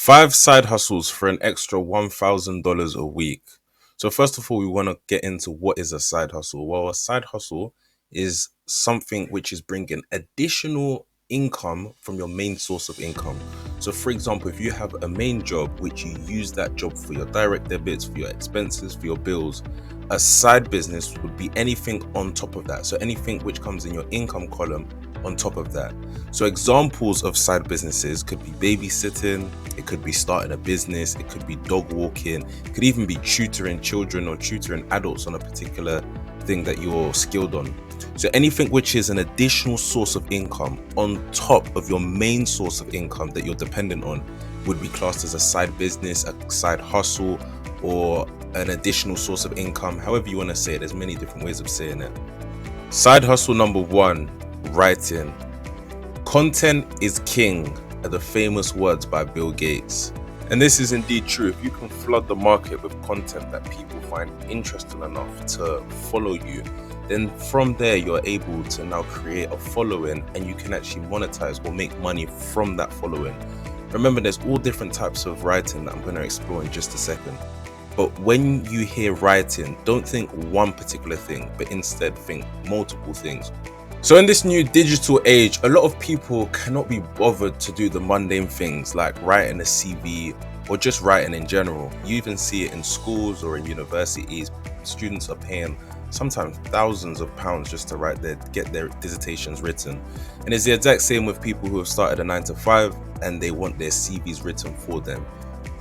5 side hustles for an extra $1,000 a week. So, first of all, we want to get into what is a side hustle. Well, a side hustle is something which is bringing additional income from your main source of income. So, for example, if you have a main job which you use that job for your direct debits, for your expenses, for your bills, a side business would be anything on top of that. So, anything which comes in your income column on top of that. So examples of side businesses could be babysitting, it could be starting a business, it could be dog walking, it could even be tutoring children or tutoring adults on a particular thing that you're skilled on. So anything which is an additional source of income on top of your main source of income that you're dependent on would be classed as a side business, a side hustle, or an additional source of income. However you want to say it, there's many different ways of saying it. Side hustle number 1, writing. Content is king are the famous words by Bill Gates. And this is indeed true. If you can flood the market with content that people find interesting enough to follow you, then from there you're able to now create a following and you can actually monetize or make money from that following. Remember, there's all different types of writing that I'm going to explore in just a second. But when you hear writing, don't think one particular thing, but instead think multiple things. So in this new digital age, a lot of people cannot be bothered to do the mundane things like writing a CV or just writing in general. You even see it in schools or in universities. Students are paying sometimes thousands of pounds just to get their dissertations written. And it's the exact same with people who have started a 9-to-5 and they want their CVs written for them.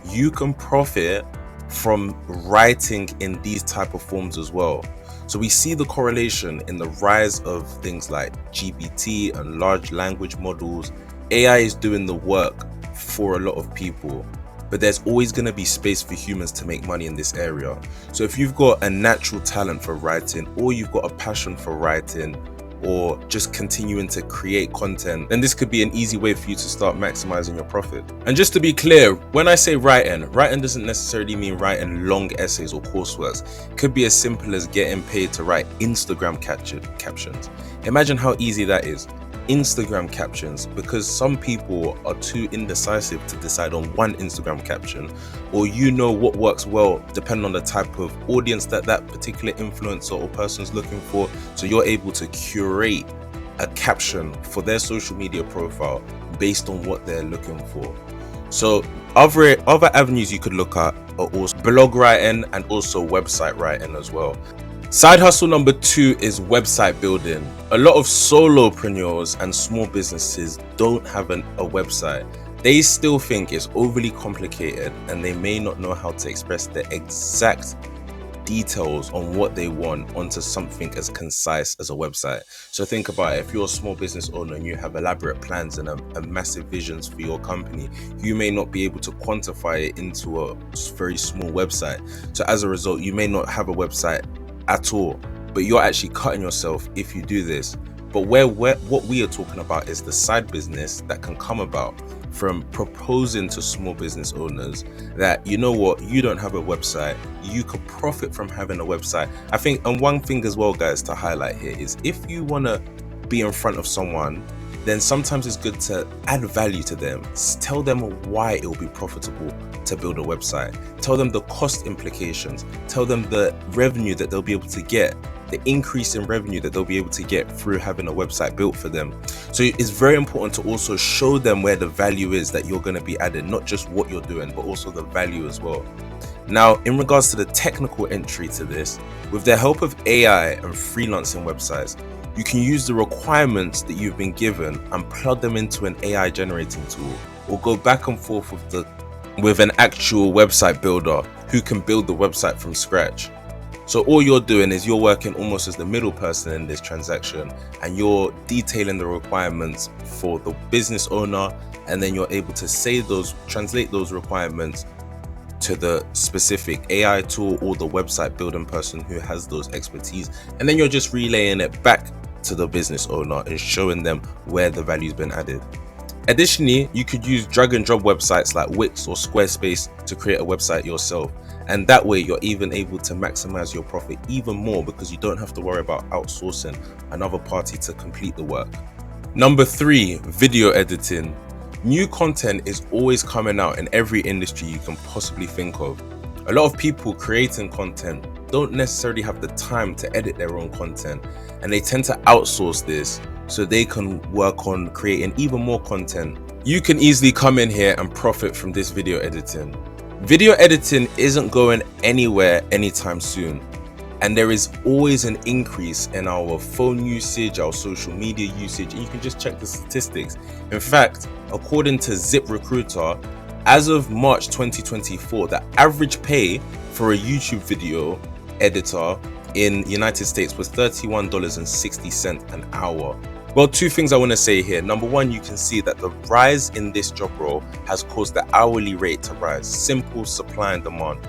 You can profit from writing in these type of forms as well. So we see the correlation in the rise of things like GPT and large language models. AI is doing the work for a lot of people, but there's always going to be space for humans to make money in this area. So if you've got a natural talent for writing, or you've got a passion for writing, or just continuing to create content, then this could be an easy way for you to start maximizing your profit. And just to be clear, when I say writing doesn't necessarily mean writing long essays or courseworks. It could be as simple as getting paid to write Instagram captions. Imagine how easy that is. Instagram captions, because some people are too indecisive to decide on one Instagram caption, or what works well depending on the type of audience that particular influencer or person's looking for. So you're able to curate a caption for their social media profile based on what they're looking for. So other avenues you could look at are also blog writing and also website writing as well. Side hustle number 2 is website building. A lot of solopreneurs and small businesses don't have a website. They still think it's overly complicated and they may not know how to express the exact details on what they want onto something as concise as a website. So think about it. If you're a small business owner and you have elaborate plans and a massive visions for your company, you may not be able to quantify it into a very small website. So as a result, you may not have a website at all, but you're actually cutting yourself if you do this. But what we are talking about is the side business that can come about from proposing to small business owners that, you don't have a website, you could profit from having a website. I think, and one thing as well, guys, to highlight here is if you want to be in front of someone, then sometimes it's good to add value to them. Tell them why it will be profitable to build a website. Tell them the cost implications. Tell them the revenue that they'll be able to get, the increase in revenue that they'll be able to get through having a website built for them. So it's very important to also show them where the value is that you're going to be adding, not just what you're doing, but also the value as well. Now, in regards to the technical entry to this, with the help of AI and freelancing websites, you can use the requirements that you've been given and plug them into an AI generating tool, or go back and forth with an actual website builder who can build the website from scratch. So all you're doing is you're working almost as the middle person in this transaction, and you're detailing the requirements for the business owner, and then you're able to translate those requirements to the specific AI tool or the website building person who has those expertise, and then you're just relaying it back to the business owner and showing them where the value's been added. Additionally, you could use drag and drop websites like Wix or Squarespace to create a website yourself, and that way you're even able to maximize your profit even more, because you don't have to worry about outsourcing another party to complete the work. Number 3, video editing. New content is always coming out in every industry you can possibly think of. A lot of people creating content don't necessarily have the time to edit their own content, and they tend to outsource this so they can work on creating even more content. You can easily come in here and profit from this video editing. Video editing isn't going anywhere anytime soon, and there is always an increase in our phone usage, our social media usage, and you can just check the statistics. In fact, according to ZipRecruiter, as of March 2024, the average pay for a YouTube video editor in the United States was $31.60 an hour. Well, two things I want to say here. Number one, you can see that the rise in this job role has caused the hourly rate to rise. Simple supply and demand.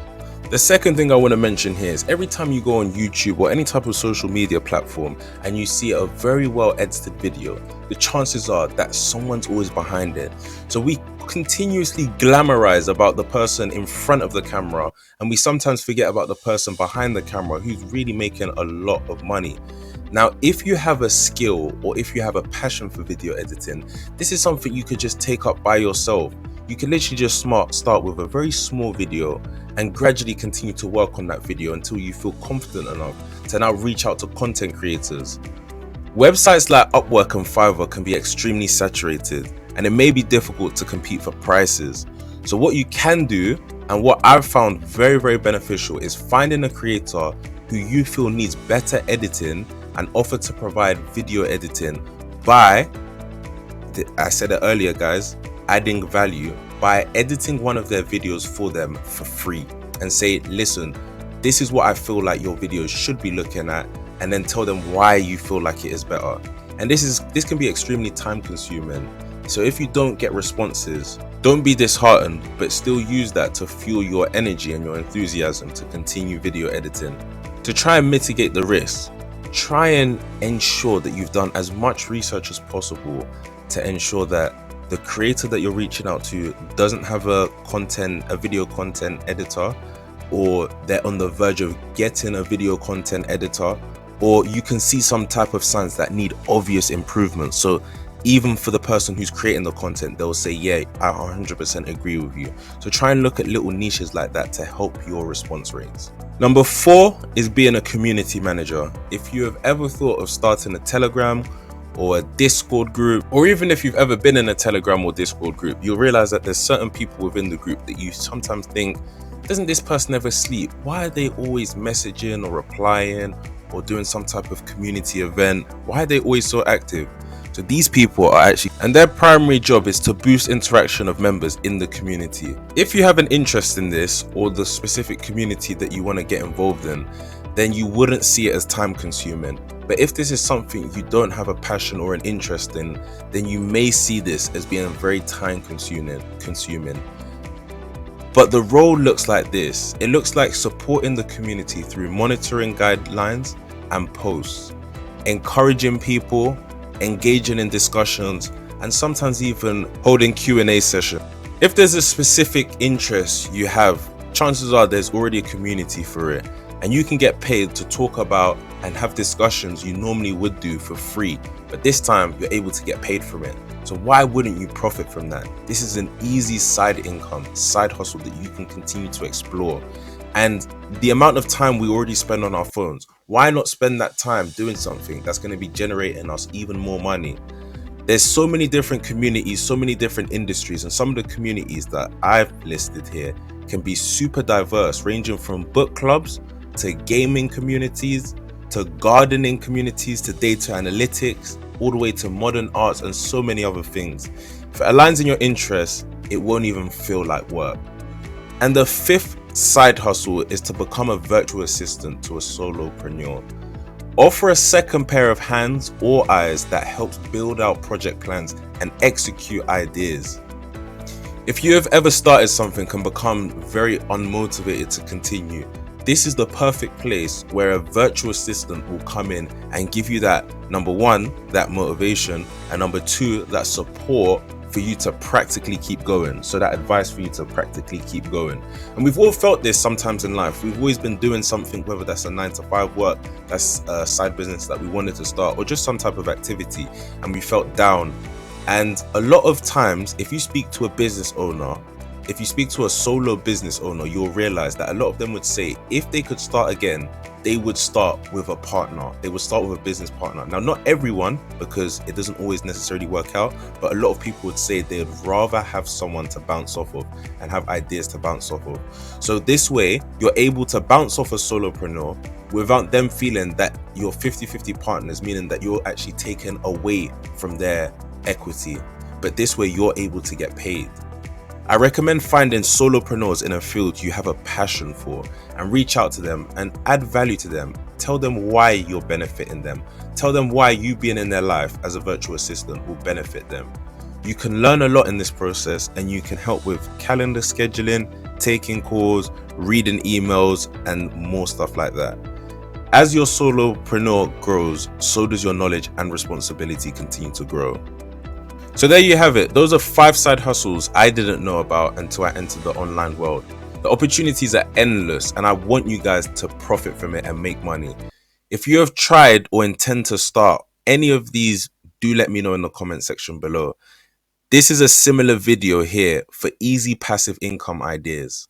The second thing I want to mention here is every time you go on YouTube or any type of social media platform and you see a very well edited video, the chances are that someone's always behind it. So we continuously glamorize about the person in front of the camera, and we sometimes forget about the person behind the camera who's really making a lot of money. Now, if you have a skill or if you have a passion for video editing, this is something you could just take up by yourself. You can literally just start with a very small video and gradually continue to work on that video until you feel confident enough to now reach out to content creators. Websites like Upwork and Fiverr can be extremely saturated, and it may be difficult to compete for prices. So what you can do, and what I've found very, very beneficial, is finding a creator who you feel needs better editing and offer to provide video editing by, I said it earlier guys, adding value by editing one of their videos for them for free, and say, listen, this is what I feel like your videos should be looking at, and then tell them why you feel like it is better. And this can be extremely time consuming. So if you don't get responses, don't be disheartened, but still use that to fuel your energy and your enthusiasm to continue video editing. To try and mitigate the risks, try and ensure that you've done as much research as possible to ensure that the creator that you're reaching out to doesn't have a video content editor, or they're on the verge of getting a video content editor, or you can see some type of signs that need obvious improvement. So even for the person who's creating the content, they'll say, yeah, I 100% agree with you. So try and look at little niches like that to help your response rates. Number 4 is being a community manager. If you have ever thought of starting a Telegram or a Discord group, or even if you've ever been in a Telegram or Discord group, you'll realize that there's certain people within the group that you sometimes think, doesn't this person ever sleep? Why are they always messaging or replying or doing some type of community event? Why are they always so active? So these people are actually, and their primary job is to boost interaction of members in the community. If you have an interest in this or the specific community that you want to get involved in, then you wouldn't see it as time consuming. But if this is something you don't have a passion or an interest in, then you may see this as being very time consuming. But the role looks like this. It looks like supporting the community through monitoring guidelines and posts, encouraging people, engaging in discussions, and sometimes even holding Q&A sessions. If there's a specific interest you have, chances are there's already a community for it, and you can get paid to talk about and have discussions you normally would do for free, but this time you're able to get paid from it. So why wouldn't you profit from that? This is an easy side income, side hustle that you can continue to explore. And the amount of time we already spend on our phones, why not spend that time doing something that's going to be generating us even more money? There's so many different communities, so many different industries, and some of the communities that I've listed here can be super diverse, ranging from book clubs to gaming communities, to gardening communities, to data analytics, all the way to modern arts and so many other things. If it aligns in your interests, it won't even feel like work. And the 5th side hustle is to become a virtual assistant to a solopreneur. Offer a second pair of hands or eyes that helps build out project plans and execute ideas. If you have ever started something and become very unmotivated to continue, this is the perfect place where a virtual assistant will come in and give you that, number 1, that motivation, and number 2, that support for you to practically keep going. So that advice for you to practically keep going. And we've all felt this sometimes in life. We've always been doing something, whether that's a 9-to-5 work, that's a side business that we wanted to start, or just some type of activity, and we felt down. And a lot of times, if you speak to a business owner, if you speak to a solo business owner, you'll realize that a lot of them would say if they could start again, they would start with a partner. They would start with a business partner. Now, not everyone, because it doesn't always necessarily work out, but a lot of people would say they'd rather have someone to bounce off of and have ideas to bounce off of. So this way, you're able to bounce off a solopreneur without them feeling that you're 50-50 partners, meaning that you're actually taken away from their equity. But this way, you're able to get paid. I recommend finding solopreneurs in a field you have a passion for and reach out to them and add value to them. Tell them why you're benefiting them. Tell them why you being in their life as a virtual assistant will benefit them. You can learn a lot in this process, and you can help with calendar scheduling, taking calls, reading emails, and more stuff like that. As your solopreneur grows, so does your knowledge and responsibility continue to grow. So there you have it. Those are 5 side hustles I didn't know about until I entered the online world. The opportunities are endless, and I want you guys to profit from it and make money. If you have tried or intend to start any of these, do let me know in the comment section below. This is a similar video here for easy passive income ideas.